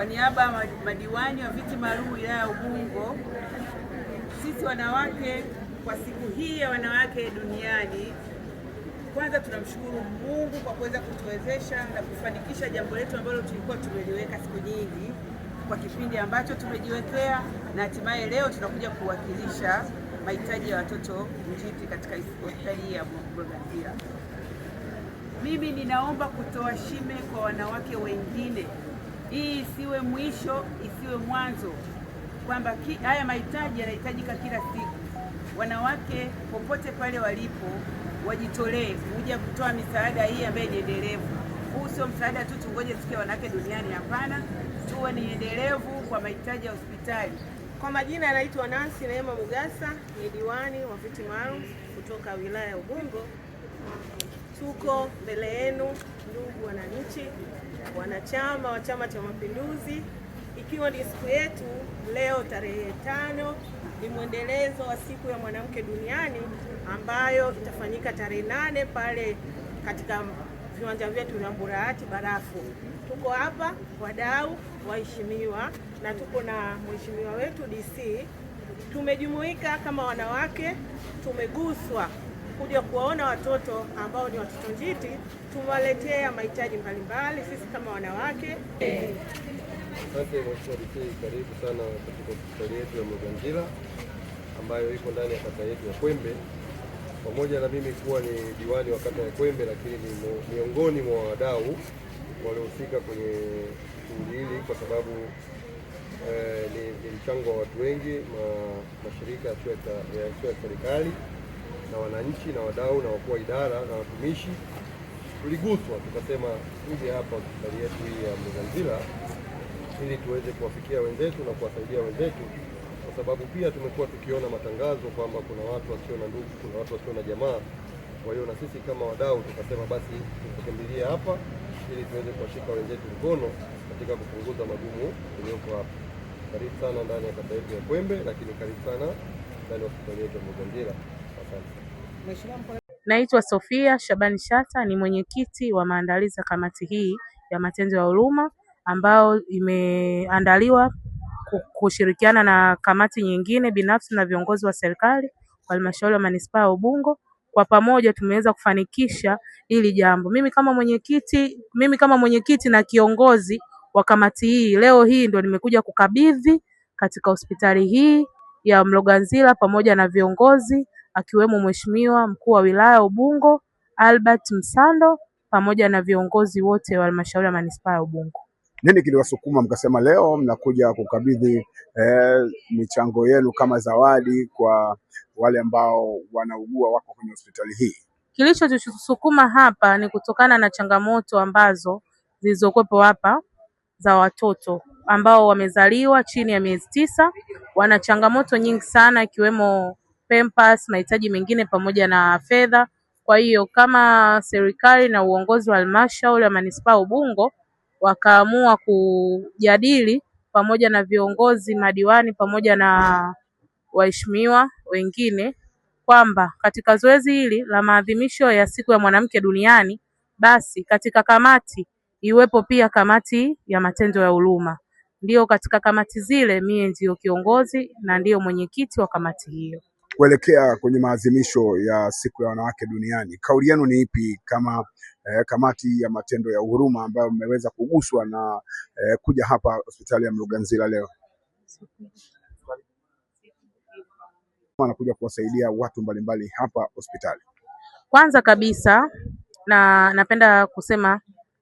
kwa niaba ya madiwani wa viti maalum wilaya ya Ubungo, sisi wanawake kwa siku hii ya wanawake duniani, kwanza tunamshukuru Mungu kwa kuweza kutuwezesha na kufanikisha jambo letu ambalo tulikuwa tumeliweka siku nyingi kwa kipindi ambacho tumejiwekea, na hatimaye leo tunakuja kuwakilisha mahitaji ya watoto njiti katika hospitali ya Mloganzila. Mimi ninaomba kutoa shime kwa wanawake wengine, hii isiwe mwisho, isiwe mwanzo, kwamba haya mahitaji yanahitajika kila siku. Wanawake popote pale walipo wajitolee kuja kutoa misaada hii ambayo ni endelevu. Huu sio msaada tu tungoje siku ya wanawake duniani, hapana, tuwe ni endelevu kwa mahitaji ya hospitali. Kwa majina anaitwa Nancy Neema Mugasa, ni diwani wa viti maalum kutoka wilaya ya Ubungo. Tuko mbele yenu ndugu wananchi, wanachama wa Chama cha Mapinduzi, ikiwa ni siku yetu leo tarehe 5, ni mwendelezo wa siku ya mwanamke duniani ambayo itafanyika tarehe 8 pale katika viwanja vyetu vya Mburahati Barafu. Tuko hapa wadau, waheshimiwa, na tuko na mheshimiwa wetu DC. Tumejumuika kama wanawake, tumeguswa kuja kuwaona watoto ambao ni watoto njiti, tumewaletea mahitaji mbalimbali sisi kama wanawake. Asante Mheshimiwa DC, karibu sana katika hospitali yetu ya Mloganzila ambayo iko ndani ya kata yetu ya Kwembe. Pamoja na mimi kuwa ni diwani wa kata ya Kwembe, lakini ni miongoni mwa wadau waliohusika kwenye shughuli hili kwa sababu ni mchango wa watu wengi, mashirika yasiyo ya serikali na wananchi na wadau na wakuu wa idara na watumishi. Tuliguswa tukasema tuje hapa hospitali yetu hii ya Mloganzila ili tuweze kuwafikia wenzetu na kuwasaidia wenzetu, kwa sababu pia tumekuwa tukiona matangazo kwamba kuna watu wasio na ndugu, kuna watu wasio na jamaa. Kwa hiyo na sisi kama wadau tukasema basi tukimbilie hapa ili tuweze kuwashika wenzetu mkono katika kupunguza magumu yaliyoko hapa. Karibu sana ndani ya kata yetu ya Kwembe, lakini karibu sana ndani ya hospitali yetu ya Mloganzila. Asante. Naitwa Sofia Shabani Shata, ni mwenyekiti wa maandalizi ya kamati hii ya matendo ya huruma ambao imeandaliwa kushirikiana na kamati nyingine binafsi na viongozi wa serikali wa halmashauri ya manispaa ya Ubungo. Kwa pamoja tumeweza kufanikisha hili jambo. Mimi kama mwenyekiti na kiongozi wa kamati hii, leo hii ndio nimekuja kukabidhi katika hospitali hii ya Mloganzila pamoja na viongozi akiwemo Mheshimiwa Mkuu wa Wilaya Ubungo Albert Msando pamoja na viongozi wote wa halmashauri ya manispaa ya Ubungo. Nini kiliwasukuma mkasema leo mnakuja kukabidhi michango yenu kama zawadi kwa wale ambao wanaugua wako kwenye hospitali hii? Kilichotusukuma hapa ni kutokana na changamoto ambazo zilizokuwepo hapa za watoto ambao wamezaliwa chini ya miezi 9. Wana changamoto nyingi sana ikiwemo pampers, mahitaji mengine pamoja na fedha. Kwa hiyo kama serikali na uongozi wa halmashauri ya manispaa Ubungo wakaamua kujadili pamoja na viongozi, madiwani pamoja na waheshimiwa wengine kwamba katika zoezi hili la maadhimisho ya siku ya mwanamke duniani, basi katika kamati iwepo pia kamati ya matendo ya huruma. Ndio katika kamati zile mie ndio kiongozi na ndio mwenyekiti wa kamati hiyo. Kuelekea kwenye maadhimisho ya siku ya wanawake duniani, kauli yenu ni ipi kama kamati ya matendo ya huruma ambayo mmeweza kuguswa na kuja hapa hospitali ya Mloganzila leo? Wanakuja kuwasaidia watu mbalimbali hapa hospitali. Kwanza kabisa napenda kusema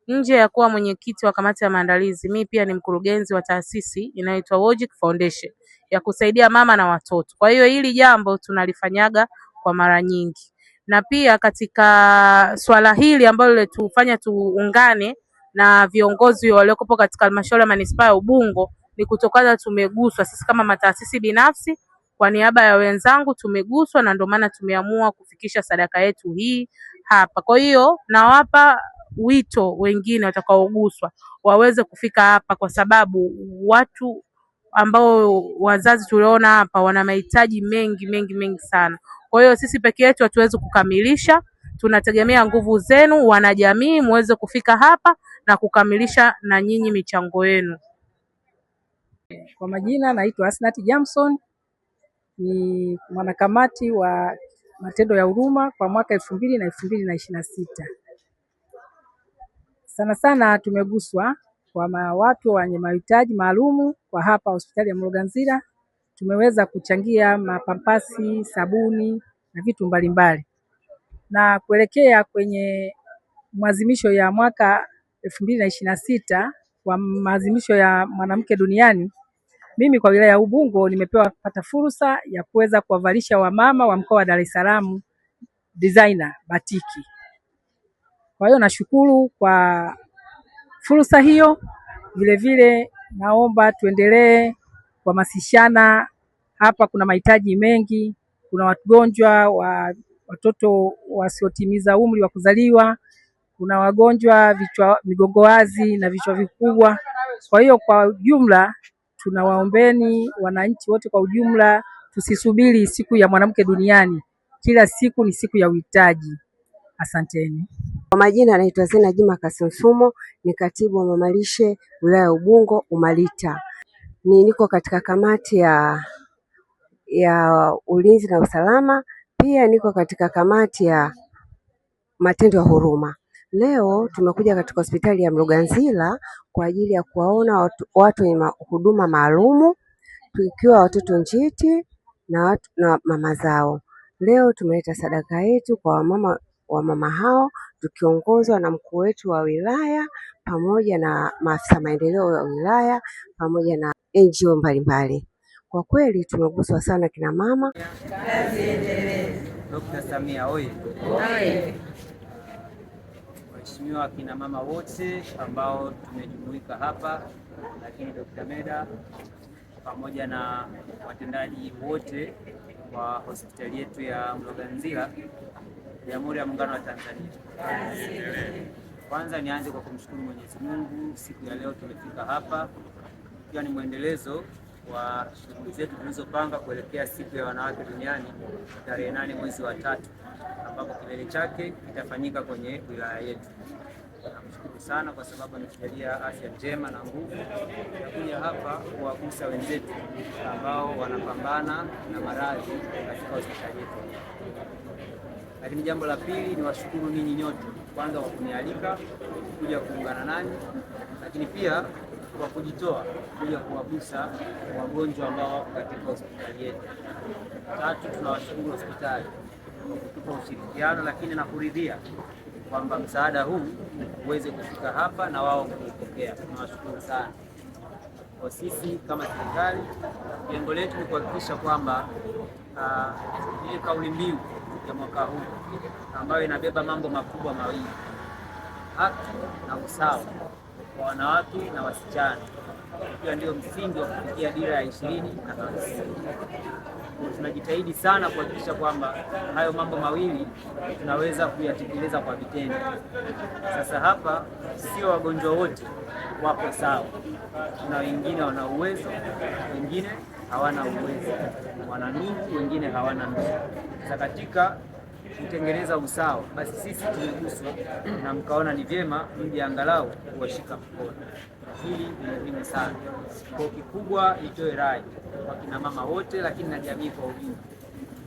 nje ya kuwa mwenyekiti wa kamati ya maandalizi, mimi pia ni mkurugenzi wa taasisi inayoitwa Logic Foundation ya kusaidia mama na watoto. Kwa hiyo hili jambo tunalifanyaga kwa mara nyingi. Na pia katika swala hili ambalo letufanya tuungane na viongozi waliokuwa katika halmashauri ya manispaa ya Ubungo ni kutokana tumeguswa sisi kama mataasisi binafsi, kwa niaba ya wenzangu tumeguswa na ndio maana tumeamua kufikisha sadaka yetu hii hapa. Kwa hiyo nawapa wito wengine watakaoguswa waweze kufika hapa, kwa sababu watu ambao wazazi tuliona hapa wana mahitaji mengi sana. Kwa hiyo sisi peke yetu hatuwezi kukamilisha, tunategemea nguvu zenu wanajamii muweze kufika hapa na kukamilisha na nyinyi michango yenu. Kwa majina naitwa Asnati Jamson, ni mwanakamati wa matendo ya huruma kwa mwaka 2000 na 2026. Sana sana tumeguswa kwa watu wenye mahitaji maalumu kwa hapa hospitali ya Mloganzila. Tumeweza kuchangia mapampasi, sabuni na vitu mbalimbali. Na kuelekea kwenye maadhimisho ya mwaka 2026 kwa maadhimisho ya mwanamke duniani, mimi kwa wilaya ya Ubungo nimepewa kupata fursa ya kuweza kuwavalisha wamama wa mkoa wa Dar es Salaam designer batiki. Kwa hiyo nashukuru kwa fursa hiyo. Vile vile naomba tuendelee kuhamasishana. Hapa kuna mahitaji mengi, kuna wagonjwa wa watoto wasiotimiza umri wa kuzaliwa, kuna wagonjwa migongo wazi na vichwa vikubwa. Kwa hiyo kwa jumla tunawaombeni wananchi wote kwa ujumla, tusisubiri siku ya mwanamke duniani, kila siku ni siku ya uhitaji. Asanteni. Kwa majina naitwa Zena Juma Kasimfumo, ni katibu wa mamalishe wilaya ya Ubungo Umalita. Niko katika kamati ya ulinzi na usalama, pia niko katika kamati ya matendo ya huruma. Leo tumekuja katika hospitali ya Mloganzila kwa ajili ya kuwaona watu wenye huduma maalumu, tukiwa watoto njiti na mama zao. Leo tumeleta sadaka yetu kwa mama hao, tukiongozwa na mkuu wetu wa wilaya pamoja na maafisa maendeleo ya wilaya pamoja na NGO mbalimbali. Kwa kweli tumeguswa sana kina mama. Kazi endelee. Dr. Samia oye! Waheshimiwa kina mama wote ambao tumejumuika hapa, lakini Dr. Meda pamoja na watendaji wote wa hospitali yetu ya Mloganzila, Jamhuri ya Muungano wa Tanzania. Kwanza nianze kwa kumshukuru Mwenyezi Mungu, siku ya leo tumefika hapa ikiwa ni mwendelezo wa shughuli zetu tulizopanga kuelekea siku ya wanawake duniani tarehe 8 mwezi wa 3, ambapo kilele chake kitafanyika kwenye wilaya yetu. Namshukuru sana kwa sababu ametujalia afya njema na nguvu ya kuja hapa kuwagusa wenzetu ambao wanapambana na maradhi katika hospitali yetu. Lakini jambo la pili ni washukuru ninyi nyote, kwanza kwa kunialika kuja kuungana nanyi, lakini pia kwa kujitoa kuja kuwagusa wagonjwa ambao wako katika hospitali yetu. Tatu, tunawashukuru hospitali kwa kutupa ushirikiano, lakini na kuridhia kwamba msaada huu uweze kufika hapa na wao kuupokea. Tunawashukuru sana. Kwa sisi kama serikali, lengo letu ni kuhakikisha kwamba ile kauli mbiu ya mwaka huu ambayo inabeba mambo makubwa mawili: haki na usawa kwa wanawake na wasichana, hiyo ndio msingi wa kufikia dira ya 2050. Tunajitahidi sana kuhakikisha kwamba hayo mambo mawili tunaweza kuyatekeleza kwa vitendo. Sasa hapa sio wagonjwa wote wako sawa, kuna wengine wana uwezo, wengine hawana uwezo, wana ndugu, wengine hawana ndugu. Sasa katika kutengeneza usawa, basi sisi tumeguswa na mkaona ni vyema mje angalau kuwashika mkono. Hili ni muhimu sana. Kwa kikubwa nitoe rai kwa kina mama wote, lakini na jamii kwa ujumla,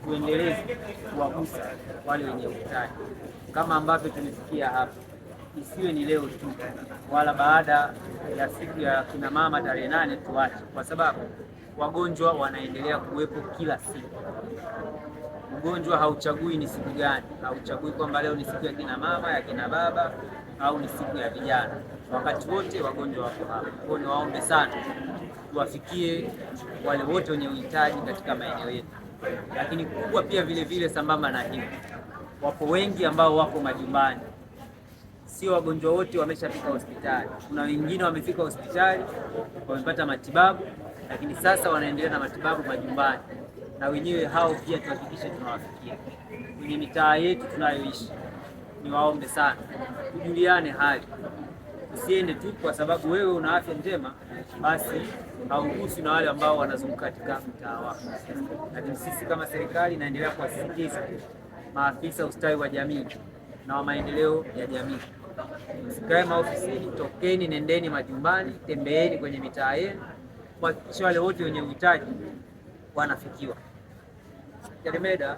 tuendeleze kuwagusa wale wenye uhitaji kama ambavyo tumefikia hapa. Isiwe ni leo tu, wala baada ya siku ya kina mama tarehe 8 tuache, kwa sababu wagonjwa wanaendelea kuwepo kila siku. Ugonjwa hauchagui ni siku gani, hauchagui kwamba leo ni siku ya kina mama, ya kina baba au ni siku ya vijana. Wakati wote wagonjwa wako hapa. Kwa hiyo waombe sana tuwafikie wale wote wenye uhitaji katika maeneo yetu. Lakini kubwa pia vile vile, sambamba na hiyo, wapo wengi ambao wako majumbani. Sio wagonjwa wote wameshafika hospitali. Kuna wengine wamefika hospitali, wamepata matibabu, lakini sasa wanaendelea na matibabu majumbani. Na wenyewe hao pia tuhakikishe tunawafikia kwenye mitaa yetu tunayoishi. Niwaombe sana tujuliane hali, usiende tu kwa sababu wewe una afya njema basi haugusi na wale ambao wanazunguka katika mtaa wako. Lakini sisi kama serikali naendelea kuwasisitiza maafisa ustawi wa jamii na wa maendeleo ya jamii, msikae maofisini, tokeni, nendeni majumbani, tembeeni kwenye mitaa yenu kuhakikisha wale wote wenye uhitaji wanafikiwa. Kalemeda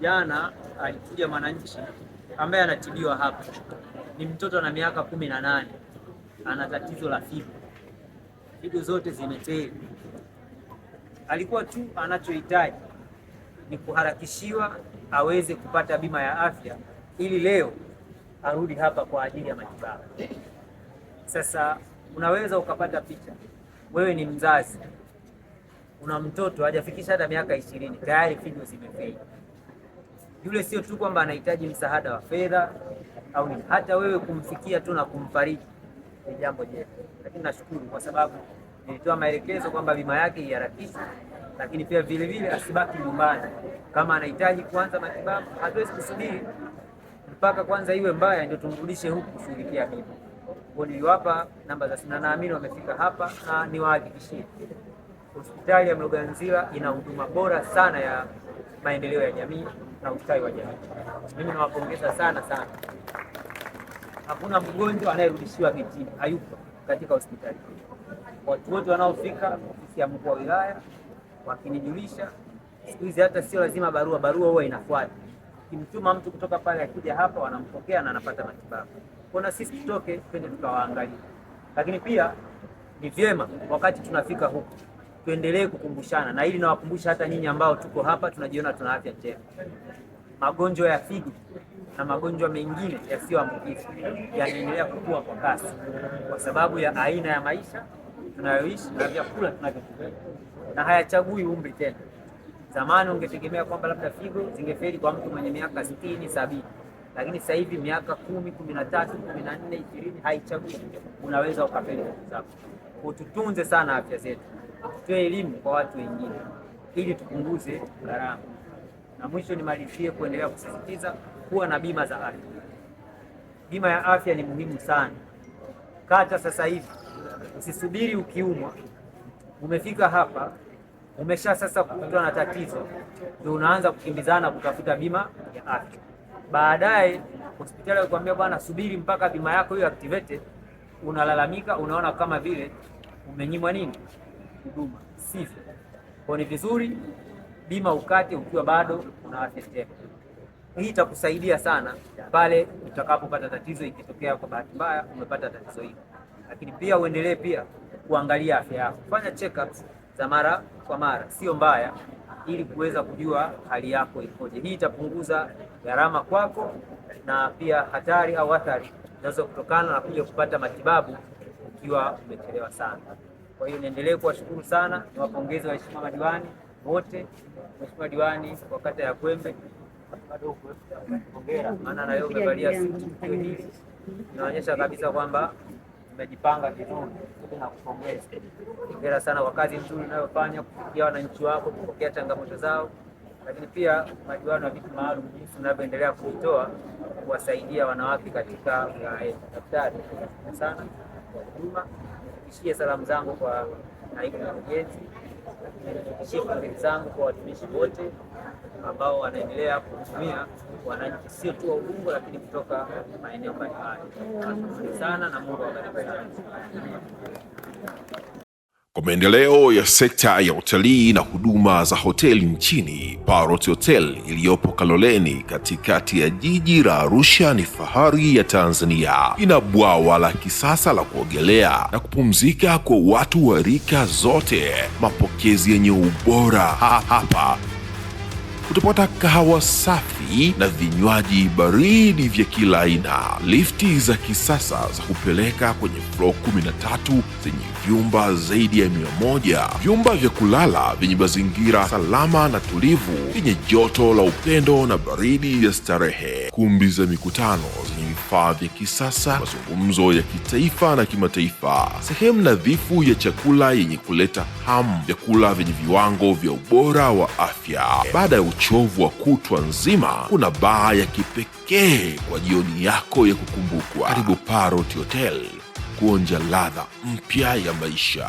jana alikuja mwananchi ambaye anatibiwa hapa, ni mtoto na miaka 18, ana tatizo la figo, figo zote zimefeli. Alikuwa tu anachohitaji ni kuharakishiwa aweze kupata bima ya afya ili leo arudi hapa kwa ajili ya matibabu. Sasa unaweza ukapata picha, wewe ni mzazi, una mtoto hajafikisha hata miaka 20, tayari figo zimefeli. Yule sio tu kwamba anahitaji msaada wa fedha au nini, hata wewe kumfikia tu na kumfariji ni jambo jema. Lakini nashukuru kwa sababu nilitoa maelekezo kwamba bima yake iharakishwe, lakini pia vile vile asibaki nyumbani. Kama anahitaji kuanza matibabu, hatuwezi kusubiri mpaka kwanza iwe mbaya ndio tumrudishe huku kushughulikia bima. Kwa niliwapa namba za simu na naamini wamefika hapa, na niwahakikishie hospitali ya Mloganzila ina huduma bora sana ya maendeleo ya jamii na ustawi wa jamii. Mimi nawapongeza sana. Hakuna mgonjwa anayerudishiwa vitini, hayupo katika hospitali. Watu wote wanaofika ofisi ya mkuu wa wilaya wakinijulisha, siku hizi hata sio lazima barua huwa inafuata. Kimtuma mtu kutoka pale akija hapa wanampokea na anapata matibabu. Kuna sisi tutoke twende tukawaangalia. Lakini pia ni vyema wakati tunafika huku tuendelee kukumbushana, na ili nawakumbusha hata nyinyi ambao tuko hapa tunajiona tuna afya njema. Magonjwa ya figo na magonjwa mengine yasiyoambukiza yanaendelea kukua kwa kasi kwa sababu ya aina ya maisha tunayoishi na vyakula tunavyotumia, na hayachagui umri tena. Zamani ungetegemea kwamba labda figo zingefeli kwa mtu mwenye miaka 60, 70, lakini sasa hivi miaka 10, 13, 14, 20 haichagui, unaweza ukafeli zako. Kwa tutunze sana afya zetu, tutoe elimu kwa watu wengine ili tupunguze gharama. Na mwisho nimalizie kuendelea kusisitiza kuwa na bima za afya. Bima ya afya ni muhimu sana. Kata sasa hivi, usisubiri ukiumwa, umefika hapa umesha sasa kukutana na tatizo ndio unaanza kukimbizana kutafuta bima ya afya. Baadaye hospitali ikwambia bwana, subiri mpaka bima yako hiyo activated, unalalamika, unaona kama vile umenyimwa nini huduma. Sivyo. Kwa ni vizuri bima ukate ukiwa bado una afya njema. Hii itakusaidia sana pale utakapopata tatizo, ikitokea kwa bahati mbaya umepata tatizo hili. Lakini pia uendelee pia kuangalia afya yako. Fanya check-ups za mara kwa mara, sio mbaya, ili kuweza kujua hali yako ikoje. Hii itapunguza gharama kwako na pia hatari au athari zinaweza kutokana na kuja kupata matibabu ukiwa umechelewa sana. Kwa hiyo niendelee kuwashukuru sana, niwapongeze waheshimiwa madiwani wote. Mheshimiwa diwani wa kata ya Kwembe, hongera, maana na leo umevalia suti hili, inaonyesha kabisa kwamba umejipanga vizuri. Na kupongeza, hongera sana kwa kazi nzuri unayofanya kufikia wananchi wako, kupokea changamoto zao. Lakini pia madiwani wa viti maalum, jinsi unavyoendelea kujitoa kuwasaidia wanawake katika wilaya yetu. Daktari sana kwa huduma. Nikishie salamu zangu kwa naibu mkurugenzi, nikishie pongezi zangu kwa watumishi wote ambao wanaendelea kuhudumia wananchi, sio tu wa Ubungo lakini kutoka maeneo mbalimbali. Asante sana na Mungu awabariki sana. Kwa maendeleo ya sekta ya utalii na huduma za hoteli nchini, Parrot Hotel iliyopo Kaloleni katikati ya jiji la Arusha ni fahari ya Tanzania. Ina bwawa la kisasa la kuogelea na kupumzika kwa watu wa rika zote, mapokezi yenye ubora. Hapa utapata kahawa safi na vinywaji baridi vya kila aina, lifti za kisasa za kupeleka kwenye floor 13 zenye vyumba zaidi ya 100, vyumba vya kulala vyenye mazingira salama na tulivu, vyenye joto la upendo na baridi ya starehe, kumbi za mikutano zenye vifaa vya kisasa, mazungumzo ya kitaifa na kimataifa, sehemu nadhifu ya chakula yenye kuleta hamu, vyakula vyenye viwango vya ubora wa afya. Baada ya uchovu wa kutwa nzima, kuna baa ya kipekee kwa jioni yako ya kukumbukwa. Karibu Parrot Hotel kuonja ladha mpya ya maisha.